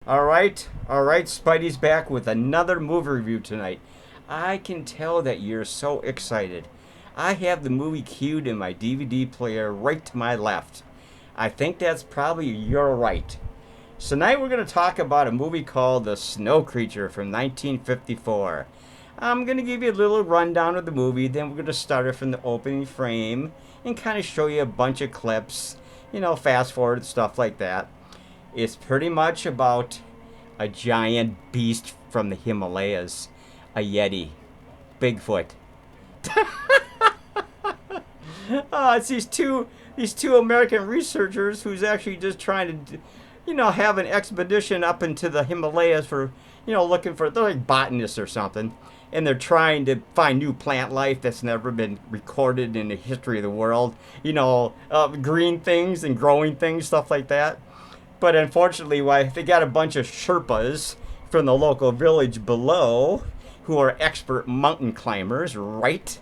Alright, Spidey's back with another movie review tonight. I can tell that you're so excited. I have the movie queued in my DVD player right to my left. I think that's probably your right. So tonight we're going to talk about a movie called The Snow Creature from 1954. I'm going to give you a little rundown of the movie, then we're going to start it from the opening frame and kind of show you a bunch of clips, fast forward, stuff like that. It's pretty much about a giant beast from the Himalayas, a Yeti, Bigfoot. It's these two American researchers who's actually just trying to, have an expedition up into the Himalayas for, looking for, they're like botanists or something, and they're trying to find new plant life that's never been recorded in the history of the world. Green things and growing things, stuff like that. But unfortunately, they got a bunch of Sherpas from the local village below who are expert mountain climbers, right?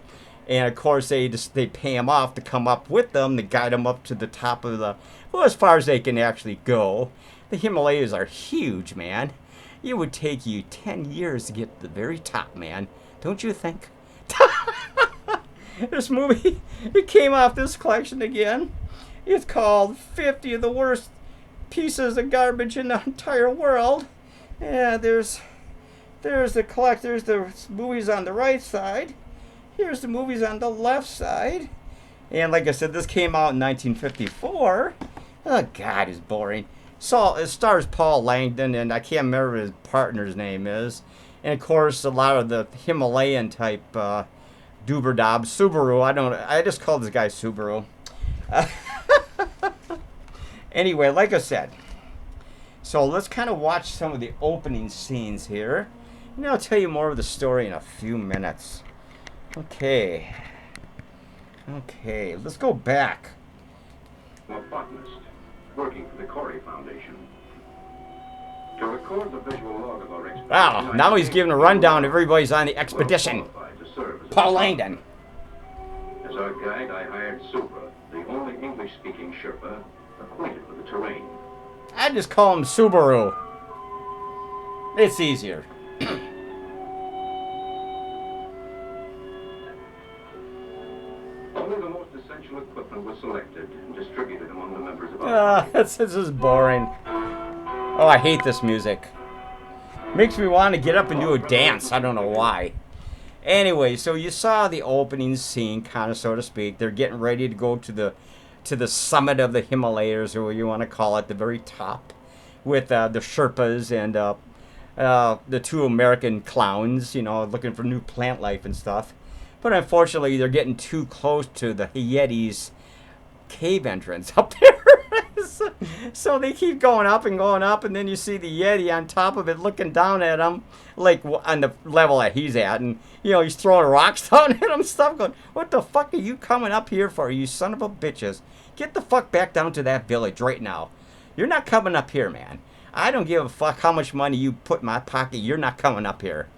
And of course, they pay them off to come up with them to guide them up to the top of as far as they can actually go. The Himalayas are huge, man. It would take you 10 years to get to the very top, man. Don't you think? This movie, it came off this collection again. It's called 50 of the Worst Pieces of Garbage in the Entire World. Yeah, there's the movies on the right side. Here's the movies on the left side. And like I said, this came out in 1954. Oh, God, it's boring. So it stars Paul Langton, and I can't remember what his partner's name is. And of course, a lot of the Himalayan type Dooberdob, Subaru. I just call this guy Subaru. Anyway, like I said, so let's kind of watch some of the opening scenes here. And I'll tell you more of the story in a few minutes. Okay, let's go back. A botanist working for the Corey Foundation. To record the visual log of our expedition. Wow, now he's giving a rundown. Everybody's on the expedition. Paul Langdon. As our guide, I hired Subra, the only English-speaking Sherpa acquainted with the terrain. I just call him Subaru. It's easier. Only the most essential equipment was selected and distributed among the members of our This is boring. Oh, I hate this music. Makes me want to get up and do a dance. I don't know why. Anyway, so you saw the opening scene, kind of, so to speak. They're getting ready to go to the summit of the Himalayas, or what you want to call it, the very top, with the Sherpas and the two American clowns, looking for new plant life and stuff. But unfortunately, they're getting too close to the Yeti's cave entrance up there. So they keep going up, and then you see the Yeti on top of it looking down at them, like on the level that he's at. And, he's throwing rocks down at him, stuff, going, what the fuck are you coming up here for, you son of a bitches? Get the fuck back down to that village right now. You're not coming up here, man. I don't give a fuck how much money you put in my pocket. You're not coming up here.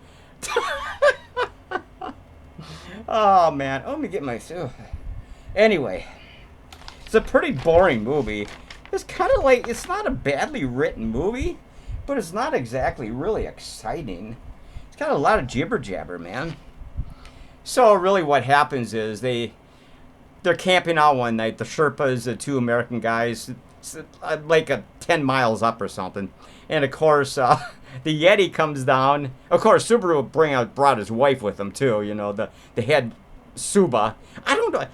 Oh, man. Oh, let me get my... Anyway. It's a pretty boring movie. It's kind of like... It's not a badly written movie, but it's not exactly really exciting. It's got a lot of jibber-jabber, man. So, really what happens is they're camping out one night. The Sherpas, the two American guys, like 10 miles up or something. And, of course... the Yeti comes down. Of course, Subaru brought his wife with him, too. The head Suba. I don't know.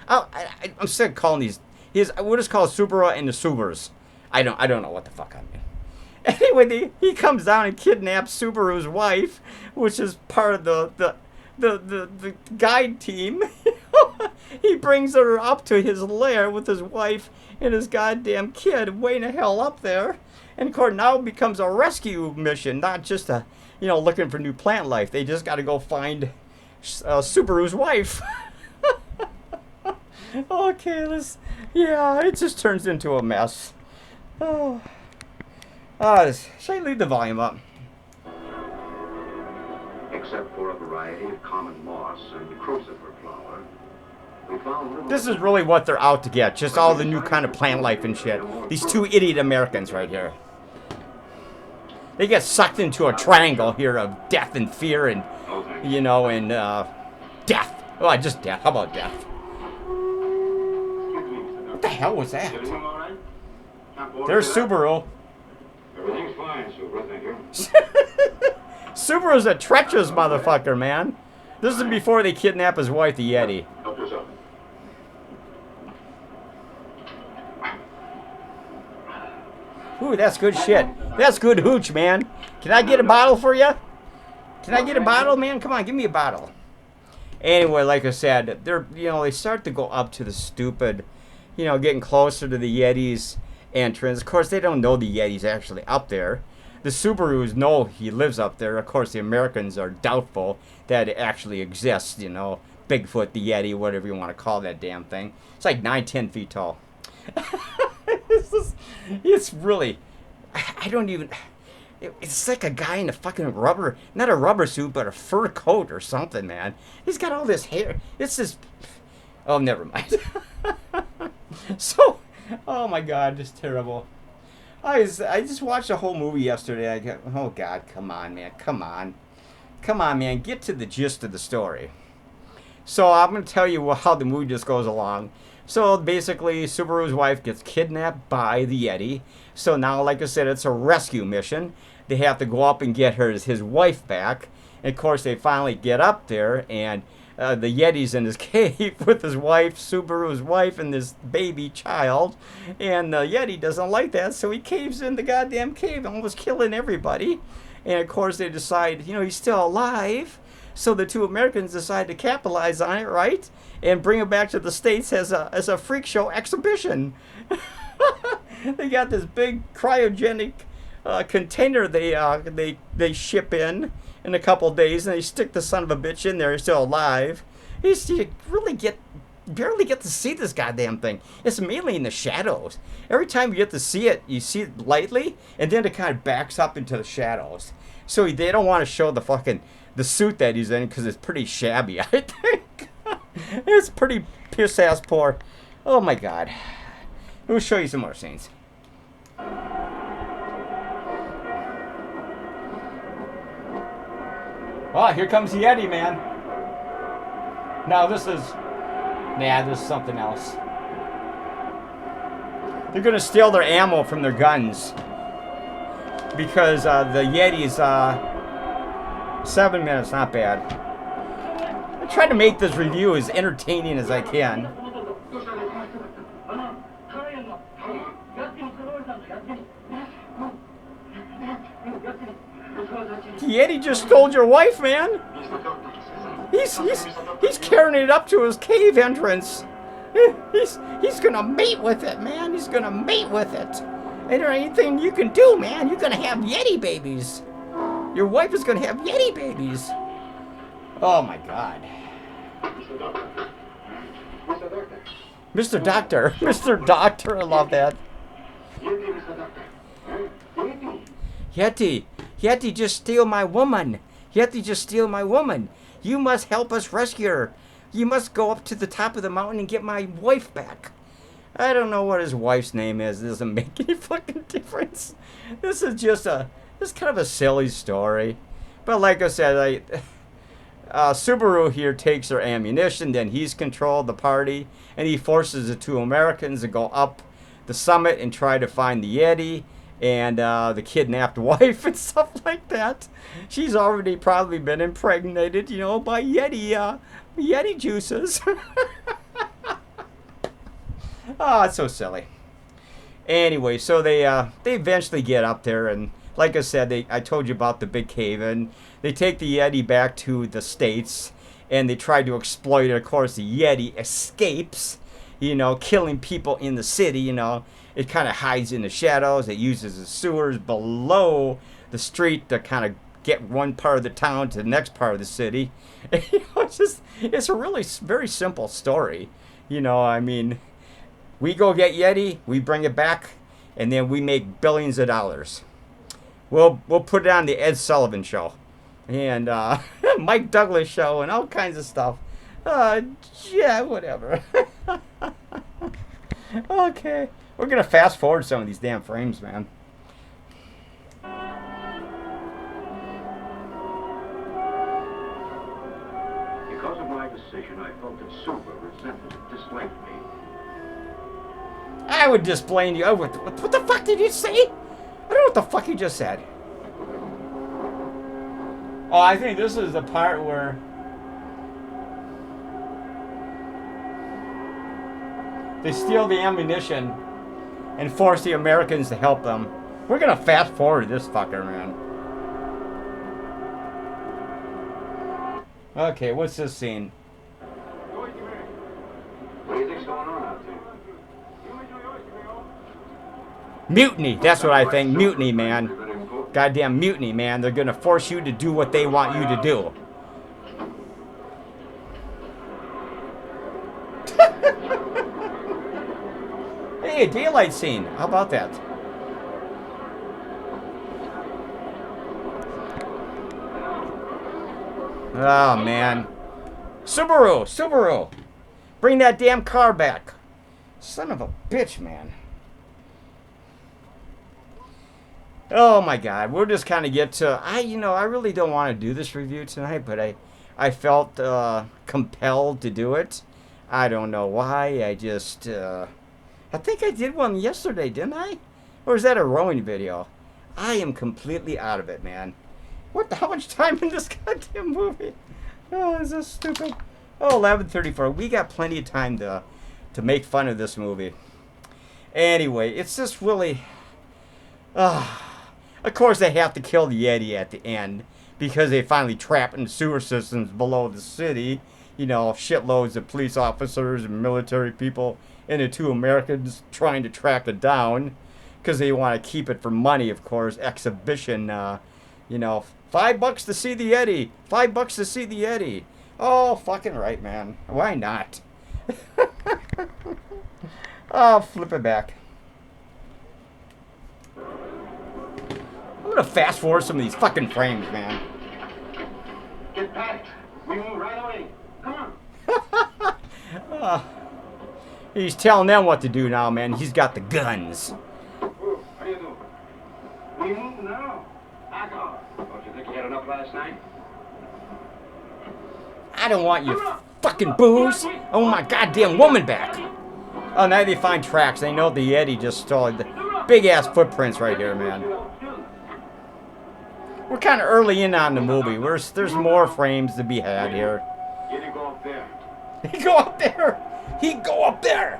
I'm sick of calling these. We'll just call Subaru and the Subers. I don't know what the fuck I mean. Anyway, he comes down and kidnaps Subaru's wife, which is part of the guide team. He brings her up to his lair with his wife and his goddamn kid way the hell up there. And of course, now it becomes a rescue mission, not just looking for new plant life. They just got to go find Subaru's wife. Okay, it just turns into a mess. Oh, should I leave the volume up? Except for a variety of common moss and crucifer flower, This is really what they're out to get. Just all the new kind of plant life and shit. These two idiot Americans right here. They get sucked into a triangle here of death and fear and, Oh, thanks. you know, and death. Oh, just death. How about death? Excuse me, Mr. Doctor. What the hell was that? Everything all right? Not bored There's to death? Subaru. Everything's fine, Super, thank you. Subaru's a treacherous motherfucker, man. This is before they kidnap his wife, the Yeti. Help yourself. Ooh, that's good shit. That's good hooch, man. Can I get a bottle for you? Can I get a bottle, man? Come on, give me a bottle. Anyway, like I said, they start to go up to the stupid, getting closer to the Yeti's entrance. Of course, they don't know the Yeti's actually up there. The Subarus know he lives up there. Of course, the Americans are doubtful that it actually exists, Bigfoot, the Yeti, whatever you want to call that damn thing. It's like 9-10 feet tall. It's really, I don't even, it's like a guy in a fucking rubber, not a rubber suit, but a fur coat or something, man. He's got all this hair. It's this, oh, never mind. So, oh my God, just terrible. I just watched the whole movie yesterday. I go, oh God, come on, man. Come on, man. Get to the gist of the story. So I'm going to tell you how the movie just goes along. So basically, Subaru's wife gets kidnapped by the Yeti. So now, like I said, it's a rescue mission. They have to go up and get his wife back. And of course, they finally get up there, and the Yeti's in his cave with his wife, Subaru's wife, and this baby child. And the Yeti doesn't like that, so he caves in the goddamn cave, almost killing everybody. And of course, they decide, he's still alive. So the two Americans decide to capitalize on it, right? And bring him back to the States as a freak show exhibition. They got this big cryogenic container they ship in a couple days, and they stick the son of a bitch in there. He's still alive. You barely get to see this goddamn thing. It's mainly in the shadows. Every time you get to see it, you see it lightly, and then it kind of backs up into the shadows. So they don't want to show the suit that he's in because it's pretty shabby, I think. It's pretty piss-ass poor. Oh my God. We'll show you some more scenes. Oh, here comes the Yeti, man. Now this is something else. They're gonna steal their ammo from their guns because the Yeti's 7 minutes, not bad. I try to make this review as entertaining as I can. The Yeti just stole your wife, man. He's carrying it up to his cave entrance. He's gonna mate with it, man. He's gonna mate with it. Ain't there anything you can do, man? You're gonna have Yeti babies. Your wife is gonna have Yeti babies. Oh my God. Mr. Doctor. Mr. Doctor, I love that. Yeti just steal my woman. Yeti just steal my woman. You must help us rescue her. You must go up to the top of the mountain and get my wife back. I don't know what his wife's name is. It doesn't make any fucking difference. This is just kind of a silly story. But like I said, Subaru here takes their ammunition, then he's controlled the party, and he forces the two Americans to go up the summit and try to find the Yeti and the kidnapped wife and stuff like that. She's already probably been impregnated, by Yeti juices. Oh, it's so silly. Anyway, so they eventually get up there, and like I said, I told you about the big cave, and they take the Yeti back to the States, and they try to exploit it. Of course, the Yeti escapes, killing people in the city, It kind of hides in the shadows. It uses the sewers below the street to kind of get one part of the town to the next part of the city. It's a really very simple story. We go get Yeti, we bring it back, and then we make billions of dollars. We'll put it on the Ed Sullivan Show, and Mike Douglas Show, and all kinds of stuff. Yeah, whatever. Okay, we're gonna fast forward some of these damn frames, man. decision, I felt that Super resented and disliked me. I would disblame you. What the fuck did you say? I don't know what the fuck you just said. Oh, I think this is the part where they steal the ammunition and force the Americans to help them. We're gonna fast forward this fucker, man. Okay, what's this scene? What do you think's going on out there? Mutiny, that's what I think. Mutiny, man. Goddamn mutiny, man. They're gonna force you to do what they want you to do. Hey, a daylight scene. How about that? Oh, man. Subaru. Bring that damn car back. Son of a bitch, man. Oh, my God. We'll just kind of get to... I really don't want to do this review tonight, but I felt compelled to do it. I don't know why. I just... I think I did one yesterday, didn't I? Or is that a rowing video? I am completely out of it, man. How much time in this goddamn movie? Oh, is this stupid? Oh, 11:34. We got plenty of time to make fun of this movie. Anyway, it's just really... of course, they have to kill the Yeti at the end because they finally trap in sewer systems below the city. You know, shitloads of police officers and military people and the two Americans trying to track it down because they want to keep it for money, of course. Exhibition, you know, $5 to see the Yeti. $5 to see the Yeti. Oh, fucking right, man. Why not? Oh, flip it back. I'm gonna fast forward some of these fucking frames, man. Get packed. We move right away. Come on. He's telling them what to do now, man. He's got the guns. How do you do? We move now. Back off. Don't you think you had enough last night? I don't want your fucking booze. I want my goddamn woman back. Oh, now they find tracks. They know the Yeti just stole the big-ass footprints right here, man. We're kind of early in on the movie. There's more frames to be had here. You didn't go up there. He go up there. He go up there.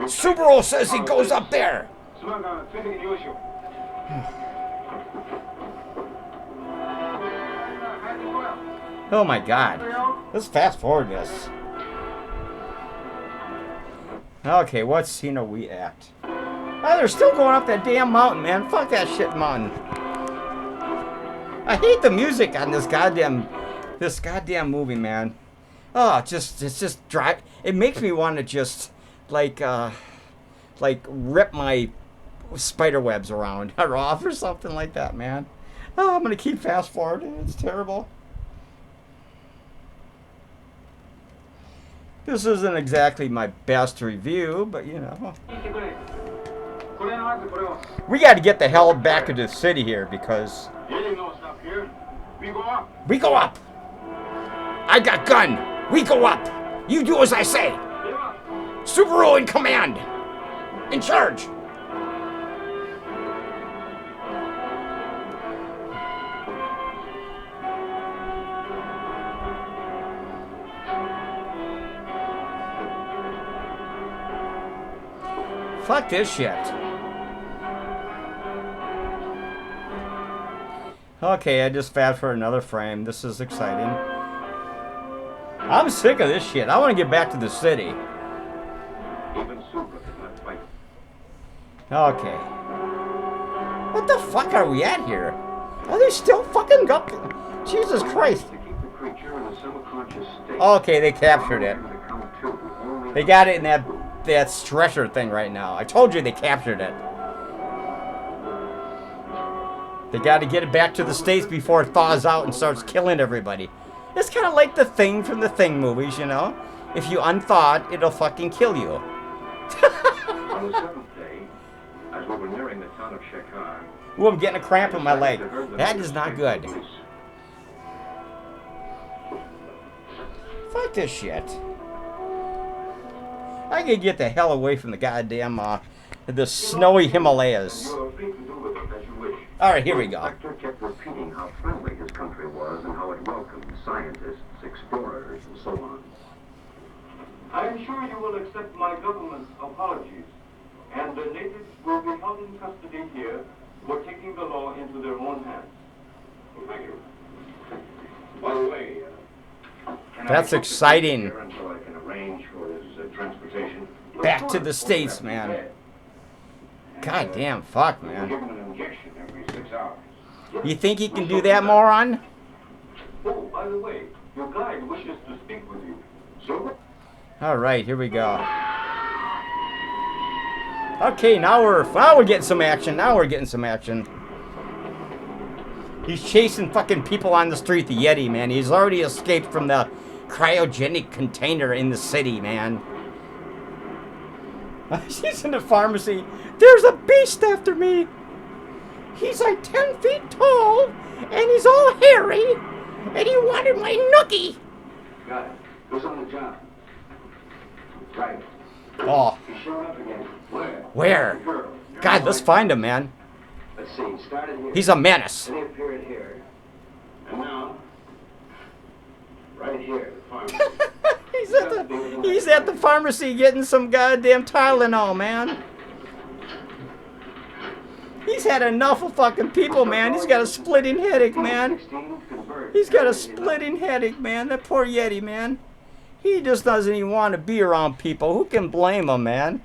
Subaru says he goes up there. Oh my God. Let's fast forward this. Okay, what scene are we at? Oh, they're still going up that damn mountain, man. Fuck that shit mountain. I hate the music on this goddamn movie, man. Oh, it's just dry. It makes me want to just like rip my spiderwebs around or off or something like that, man. Oh, I'm gonna keep fast forwarding. It's terrible. This isn't exactly my best review, but you know. We got to get the hell back into the city here because... We go up. I got gun. We go up. You do as I say. Subaru in command. In charge. Fuck this shit. Okay, I just fast for another frame. This is exciting. I'm sick of this shit. I want to get back to the city. Okay. What the fuck are we at here? Are they still fucking up? Jesus Christ. Okay, they captured it. They got it in that stretcher thing right now. I told you they captured it. They got to get it back to the States before it thaws out and starts killing everybody. It's kind of like the Thing from the Thing movies, you know? If you unthaw it, it'll fucking kill you. On the seventh day, as we were nearing the town of Shekar... Ooh, I'm getting a cramp in my leg. That is not good. Fuck this shit. I can get the hell away from the goddamn, the snowy Himalayas. You are free to do with it as you wish. Alright, here we go. The inspector kept repeating how friendly his country was and how it welcomed scientists, explorers, and so on. I am sure you will accept my government's apologies, and the natives will be held in custody here for taking the law into their own hands. Well, thank you. By the way, That's exciting. until I can arrange for his transportation. Back to the States, man. God damn, fuck, We'll man. give him an injection every 6 hours. You think he can do that, moron? Oh, by the way, your guide wishes to speak with you. So? Alright, here we go. Okay, now we're getting some action. Now we're getting some action. He's chasing fucking people on the street, the Yeti, man. He's already escaped from the cryogenic container in the city, man. She's in the pharmacy. There's a beast after me. He's like 10 feet tall, and he's all hairy, and he wanted my nookie. Got it. Who's on the job? Right. Oh, He showed up again. Where? where? Girl. God, let's find him, man. Let's see. He started here. He's a menace. And he appeared here. And now, right here, the farm. He's at the pharmacy getting some goddamn Tylenol, man. He's had enough of fucking people, man. He's got a splitting headache, man. He's got a splitting headache, man. That poor Yeti, man. He just doesn't even want to be around people. Who can blame him, man?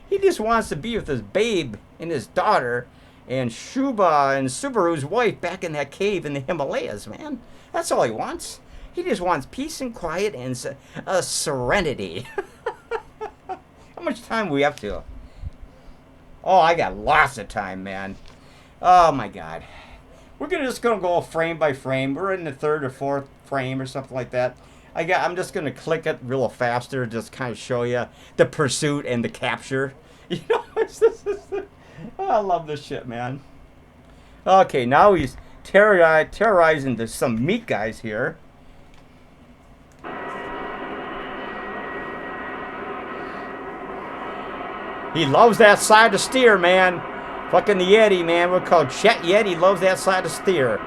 He just wants to be with his babe and his daughter and Shuba and Subaru's wife back in that cave in the Himalayas, man. That's all he wants. He just wants peace and quiet and serenity. How much time we up to? Oh, I got lots of time, man. Oh, my God. We're just going to go frame by frame. We're in the third or fourth frame or something like that. I'm just going to click it real faster, just kind of show you the pursuit and the capture. You know, I love this shit, man. Okay, now he's terrorizing some meat guys here. He loves that side of steer, man. Fucking the Yeti, man. We're called Chet Yeti. Loves that side of steer.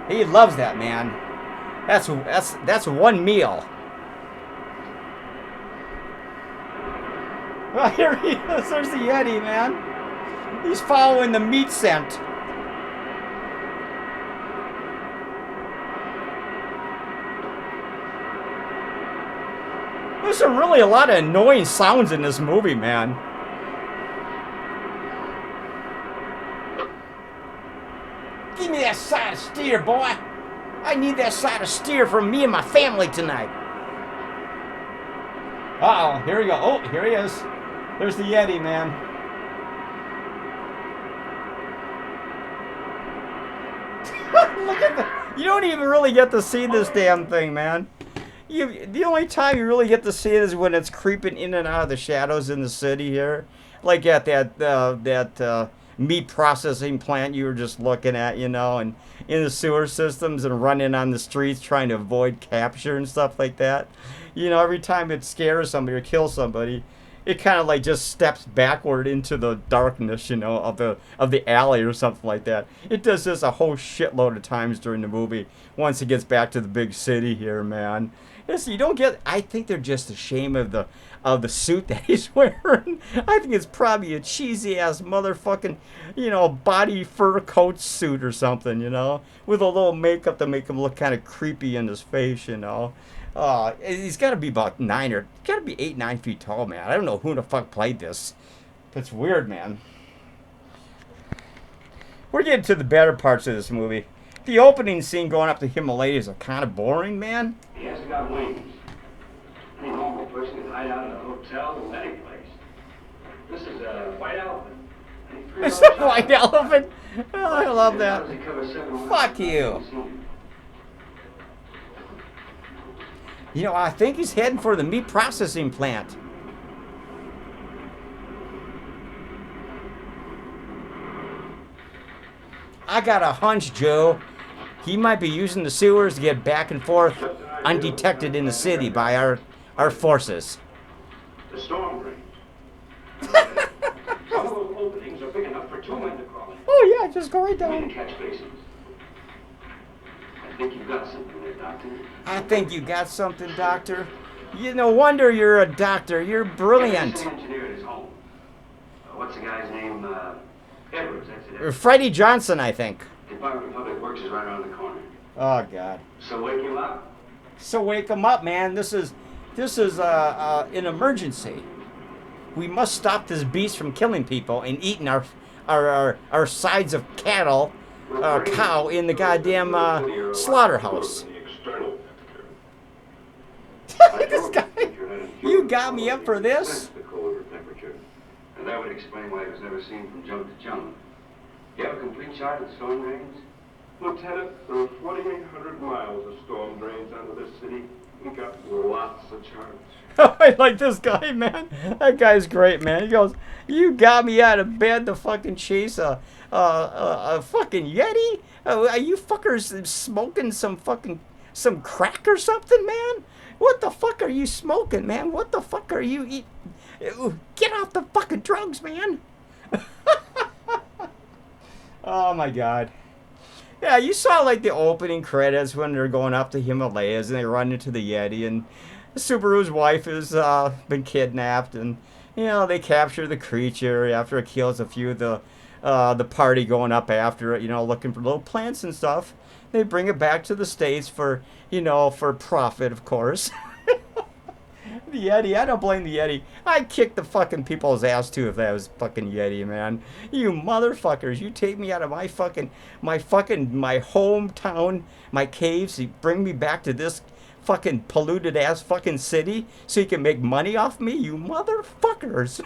He loves that, man. That's one meal. Well, here he is. There's the Yeti, man. He's following the meat scent. There's really a lot of annoying sounds in this movie, man. Give me that side of steer, boy. I need that side of steer for me and my family tonight. Uh-oh, here we go. Oh, here he is. There's the Yeti, man. Look at the... You don't even really get to see this damn thing, man. The only time you really get to see it is when it's creeping in and out of the shadows in the city here. Like at that meat processing plant you were just looking at, you know, and in the sewer systems and running on the streets trying to avoid capture and stuff like that. You know, every time it scares somebody or kills somebody, it kind of like just steps backward into the darkness, you know, of the alley or something like that. It does this a whole shitload of times during the movie once it gets back to the big city here, man. You don't get... I think they're just ashamed of the suit that he's wearing. I think it's probably a cheesy-ass motherfucking, you know, body fur coat suit or something, you know, with a little makeup to make him look kind of creepy in his face, you know. He's got to be about 8, 9 feet tall, man. I don't know who the fuck played this. It's weird, man. We're getting to the better parts of this movie. The opening scene going up the Himalayas are kind of boring, man. He hasn't got wings. Any normal person can hide out in a hotel or any place. This is a white elephant. It's a white elephant. Oh, I love that. Fuck you. You know, I think he's heading for the meat processing plant. I got a hunch, Joe. He might be using the sewers to get back and forth undetected in the city by our forces. The storm drain. Some of those openings are big enough for 2 men to crawl in. Oh yeah, just go right We down. need catch basins. I think you've got something there, Doctor. I think you got something, Doctor. You no wonder you're a doctor. You're brilliant. He's an engineer at his home. What's the guy's name? Edwards, that's it. Freddie Johnson, I think. Department of Public Works is right around the corner. Oh God. So wake him up. So wake him up, man. This is an emergency. We must stop this beast from killing people and eating our sides of cattle, cow in the goddamn slaughterhouse. This guy, you got me up for this? The colder temperature. And that would explain why he was never seen from jump to jump. You have a complete chart of the storm drains? Lieutenant, there are 4,800 miles of storm drains under this city. We got lots of charts. I like this guy, man. That guy's great, man. He goes, "You got me out of bed to fucking chase a fucking Yeti? Are you fuckers smoking some crack or something, man? What the fuck are you smoking, man? What the fuck are you eating? Get off the fucking drugs, man." Oh my God. Yeah, you saw like the opening credits when they're going up the Himalayas and they run into the Yeti, and Subaru's wife has been kidnapped, and you know they capture the creature after it kills a few of the party going up after it, you know, looking for little plants and stuff. They bring it back to the States for, you know, for profit, of course. The Yeti, I don't blame the Yeti. I'd kick the fucking people's ass too if that was fucking Yeti, man. You motherfuckers, you take me out of my hometown, my caves, you bring me back to this fucking polluted ass fucking city so you can make money off me, you motherfuckers.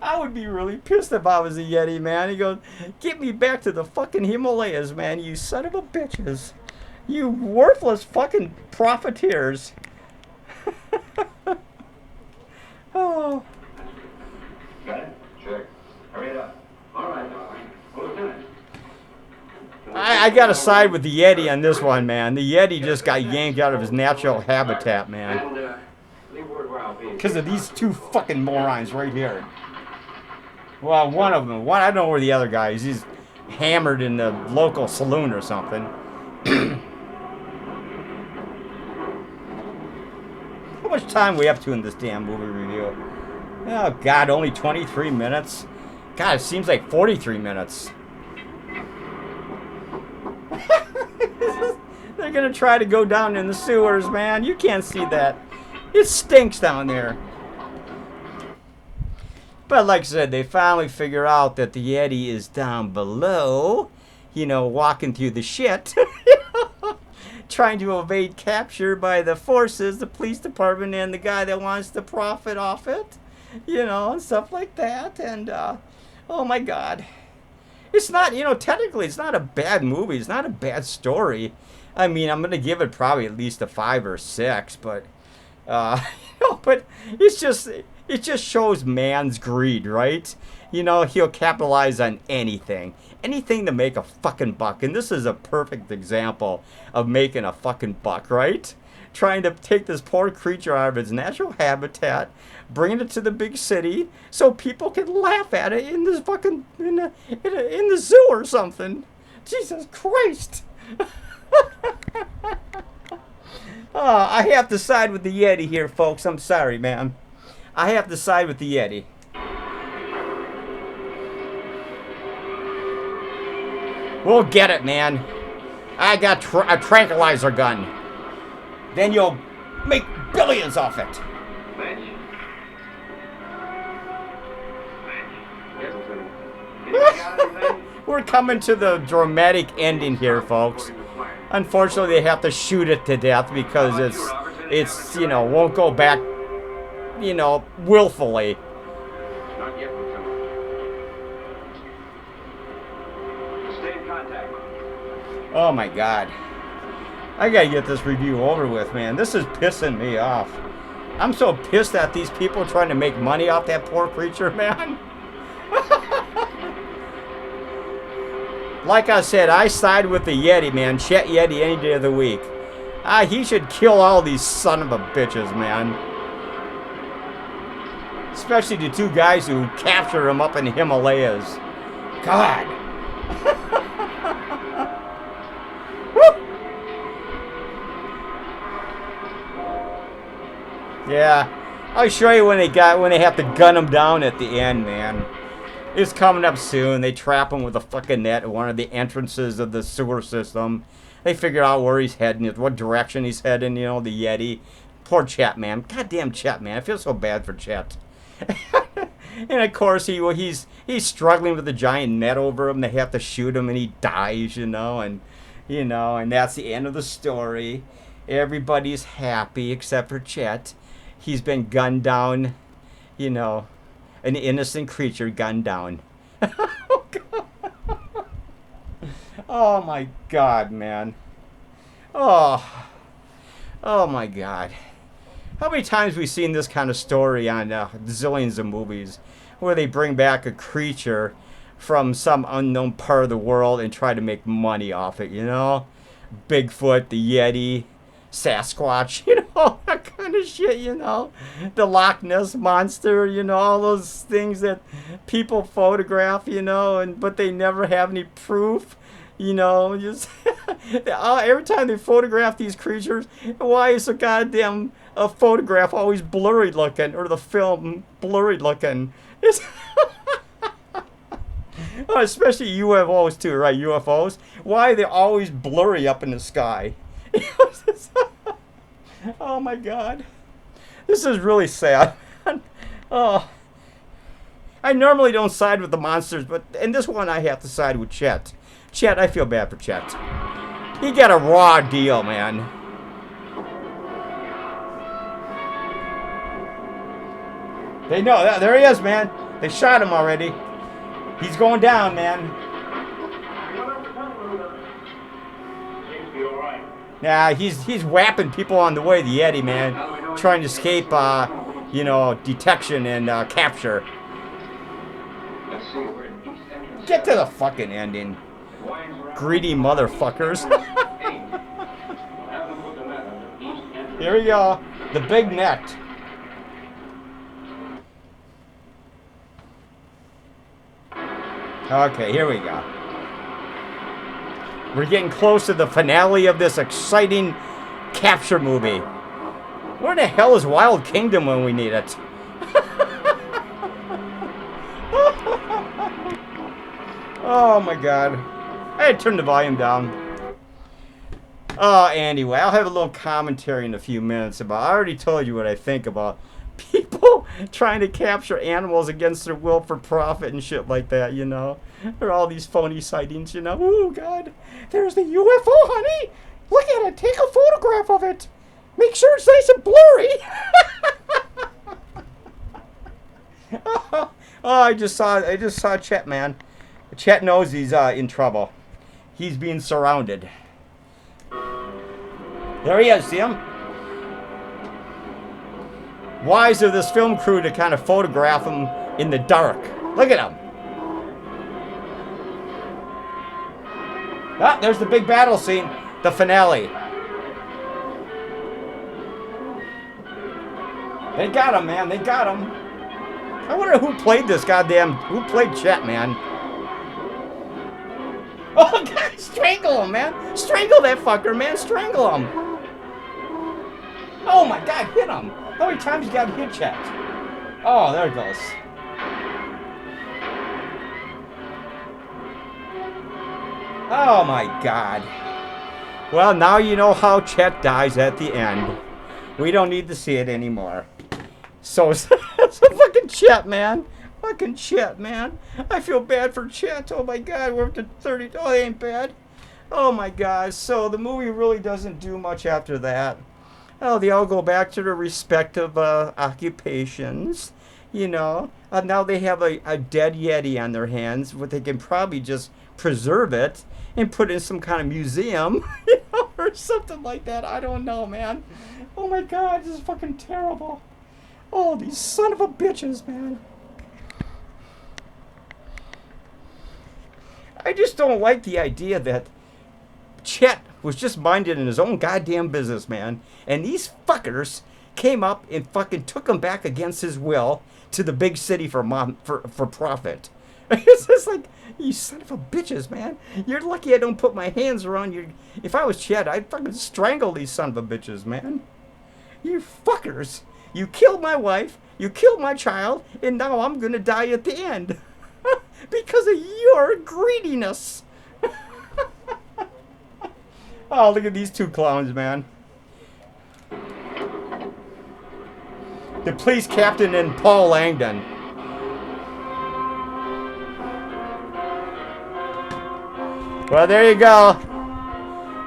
I would be really pissed if I was a Yeti, man. He goes, "Get me back to the fucking Himalayas, man, you son of a bitches. You worthless fucking profiteers." Oh. Got it? Check. Hurry it up. All right, Lieutenant. I gotta side with the Yeti on this one, man. The Yeti just got yanked out of his natural habitat, man. And, leave word where I'll be. Because of these two fucking morons right here. Well, one of them. I don't know where the other guy is. He's hammered in the local saloon or something. How much time we up to in this damn movie review? Oh, God, only 23 minutes? God, it seems like 43 minutes. They're going to try to go down in the sewers, man. You can't see that. It stinks down there. But like I said, they finally figure out that the Yeti is down below, you know, walking through the shit. Trying to evade capture by the forces, the police department, and the guy that wants to profit off it, you know, and stuff like that. And, oh my God. It's not, you know, technically it's not a bad movie. It's not a bad story. I mean, I'm going to give it probably at least a 5 or 6, but, you know, but it just shows man's greed, right? You know, he'll capitalize on anything. Anything to make a fucking buck. And this is a perfect example of making a fucking buck, right? Trying to take this poor creature out of its natural habitat, bringing it to the big city so people can laugh at it in this fucking, in the zoo or something. Jesus Christ. I have to side with the Yeti here, folks. I'm sorry, man. I have to side with the Yeti. We'll get it, man. I got a tranquilizer gun. Then you'll make billions off it. Bench? Yes, Lieutenant. Anybody got anything? We're coming to the dramatic ending here, folks. Unfortunately, they have to shoot it to death because it's you know, won't go back, you know, willfully. Not yet, Lieutenant. Stay in contact. Oh my God. I gotta get this review over with, man. This is pissing me off. I'm so pissed at these people trying to make money off that poor creature, man. Like I said, I side with the Yeti, man. Chet Yeti any day of the week. He should kill all these son of a bitches, man. Especially the two guys who captured him up in the Himalayas. God. Yeah, I'll show you when they have to gun him down at the end, man. It's coming up soon. They trap him with a fucking net at one of the entrances of the sewer system. They figure out where he's heading, what direction he's heading, you know, the Yeti. Poor Chet, man. Goddamn Chet, man. I feel so bad for Chet. And of course he's struggling with the giant net over him. They have to shoot him and he dies, and that's the end of the story. Everybody's happy except for Chet. He's been gunned down, an innocent creature gunned down. Oh my God, man. Oh my God. How many times have we seen this kind of story on zillions of movies where they bring back a creature from some unknown part of the world and try to make money off it, Bigfoot, the Yeti, Sasquatch, that kind of shit, The Loch Ness Monster, all those things that people photograph, but they never have any proof. Just every time they photograph these creatures, why is the goddamn photograph always blurry looking, or the film blurry looking? Oh, especially UFOs too, right? UFOs. Why are they always blurry up in the sky? Oh my God, this is really sad. Oh, I normally don't side with the monsters, but in this one I have to side with Chet. Chet, I feel bad for Chet. He got a raw deal, man. They know that. There he is, man. They shot him already. He's going down, man. Yeah, he's whapping people on the way, the Yeti, man. Trying to escape, detection and capture. Get to the fucking ending. Greedy motherfuckers. Here we go. The big net. Okay, here we go. We're getting close to the finale of this exciting capture movie. Where the hell is Wild Kingdom when we need it? Oh my God. I had to turn the volume down. Anyway, I'll have a little commentary in a few minutes about... I already told you what I think about people trying to capture animals against their will for profit and shit like that, There are all these phony sightings, Oh, God. There's the UFO, honey. Look at it. Take a photograph of it. Make sure it's nice and blurry. I just saw Chet, man. Chet knows he's in trouble. He's being surrounded. There he is, see him? Wise of this film crew to kind of photograph him in the dark. Look at him. Ah, there's the big battle scene. The finale. They got him, man. They got him. I wonder who played this who played Chet, man. Oh, God, strangle him, man. Strangle that fucker, man. Strangle him. Oh, my God, hit him. How many times you got to hit Chet? Oh, there it goes. Oh, my God. Well, now you know how Chet dies at the end. We don't need to see it anymore. So, fucking Chet, man. Fucking Chet, man. I feel bad for Chet. Oh, my God. We're up to 30. Oh, it ain't bad. Oh, my God. So, the movie really doesn't do much after that. Oh, they all go back to their respective occupations, now they have a dead Yeti on their hands, but they can probably just preserve it and put it in some kind of museum, or something like that. I don't know, man. Oh, my God, this is fucking terrible. Oh, these son of a bitches, man. I just don't like the idea that Chet was just minding in his own goddamn business, man. And these fuckers came up and fucking took him back against his will to the big city for profit. It's just like, you son of a bitches, man. You're lucky I don't put my hands around you. If I was Chet, I'd fucking strangle these son of a bitches, man. You fuckers. You killed my wife. You killed my child. And now I'm going to die at the end. Because of your greediness. Oh, look at these two clowns, man. The police captain and Paul Langton. Well, there you go.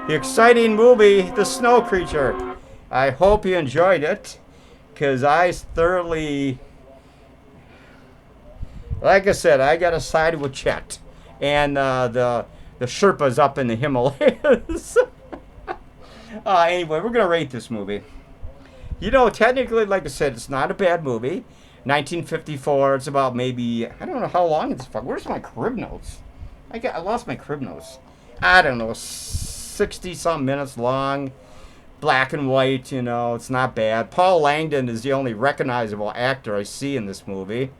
The exciting movie, The Snow Creature. I hope you enjoyed it, because I thoroughly... Like I said, I got to side with Chet and the Sherpas up in the Himalayas. Anyway, we're going to rate this movie. You know, technically, like I said, it's not a bad movie. 1954, it's about maybe, I don't know how long it's... Where's my crib notes? I lost my crib notes. I don't know, 60-something minutes long. Black and white, you know, it's not bad. Paul Langton is the only recognizable actor I see in this movie.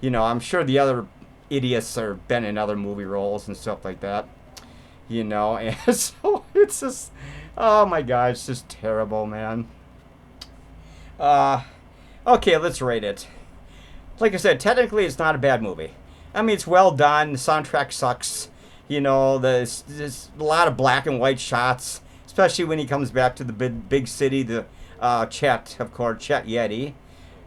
You know, I'm sure the other idiots have been in other movie roles and stuff like that. You know, and so it's just, oh my God, it's just terrible, man. Okay, let's rate it. Like I said, technically it's not a bad movie. I mean, it's well done. The soundtrack sucks. You know, there's a lot of black and white shots, especially when he comes back to the big city. The Chet, of course, Chet Yeti.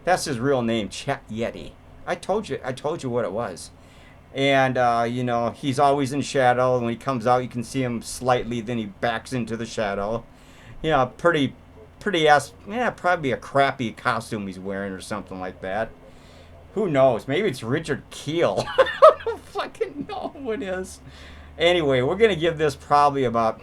That's his real name, Chet Yeti. I told you what it was. And you know, he's always in shadow. And when he comes out, you can see him slightly. Then he backs into the shadow. You know, pretty ass. Yeah, probably a crappy costume he's wearing or something like that. Who knows? Maybe it's Richard Keel. I don't fucking know who it is. Anyway, we're going to give this probably about...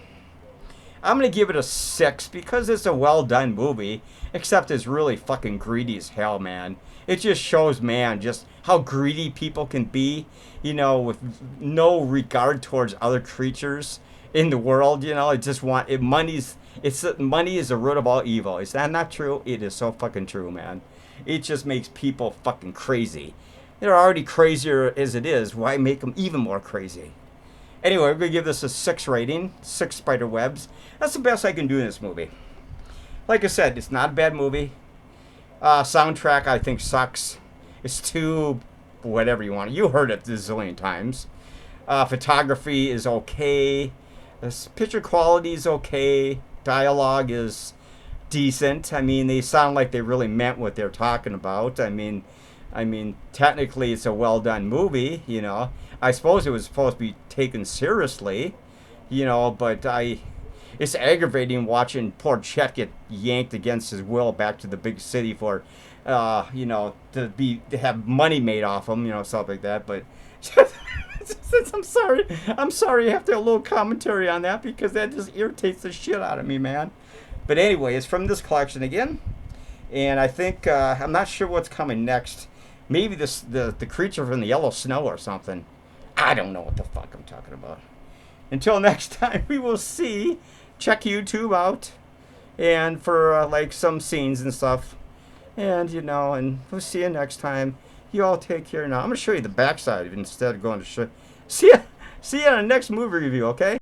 I'm going to give it a 6 because it's a well-done movie. Except it's really fucking greedy as hell, man. It just shows, man, just how greedy people can be. You know, with no regard towards other creatures in the world. You know, it just want... money is the root of all evil. Is that not true? It is so fucking true, man. It just makes people fucking crazy. They're already crazier as it is. Why make them even more crazy? Anyway, we're going to give this a 6 rating. 6 Spiderwebs. That's the best I can do in this movie. Like I said, it's not a bad movie. Soundtrack, I think, sucks. It's too... whatever you want. You heard it a zillion times. Photography is okay. The picture quality is okay. Dialogue is... decent. I mean, they sound like they really meant what they're talking about. I mean, technically it's a well-done movie, you know. I suppose it was supposed to be taken seriously, you know, but it's aggravating watching poor Chet get yanked against his will back to the big city for, you know, to have money made off him, you know, stuff like that. But I'm sorry, I have to have a little commentary on that because that just irritates the shit out of me, man. But anyway, it's from this collection again, and I think I'm not sure what's coming next. Maybe the creature from the yellow snow or something. I don't know what the fuck I'm talking about. Until next time, we will see. Check YouTube out, and for like some scenes and stuff, and you know, and we'll see you next time. You all take care now. I'm gonna show you the backside instead of going to show. See ya in the next movie review. Okay.